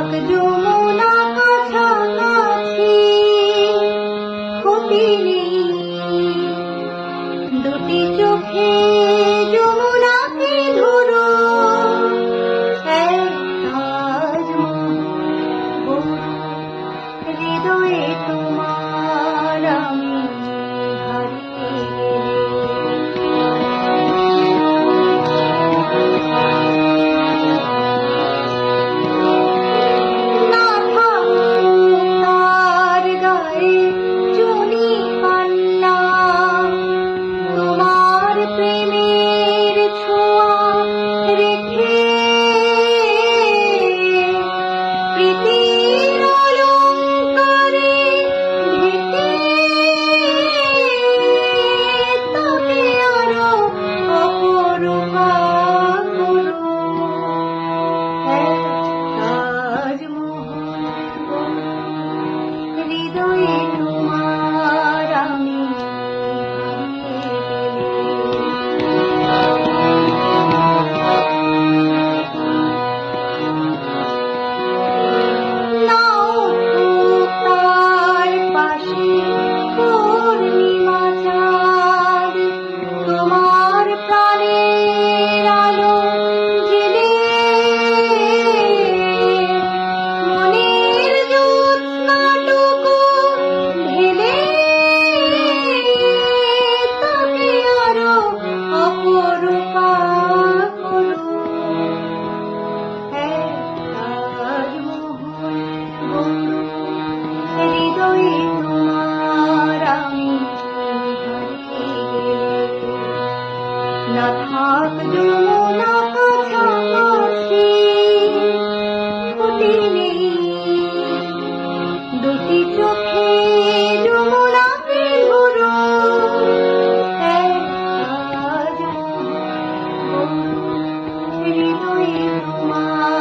থাক যমুনা কাছাকাছি, ক্ষতি নেই দুটি চোখে যমুনাকে ধরো, হৃদয়ে তোমার আমি প্রেমের ছোঁয়া রেখে প্রীতির অলঙ্কারে ঢেকে তাকে আরো অপরূপা করো, তাজমহল হৃদয়ে তোমার আমি হৃদয়ে তোমার আমি না থাক যমুনা কাছাকাছি, ক্ষতি নেই দুটি চোখে যমুনাকে ধরো, হৃদয়ে তোমার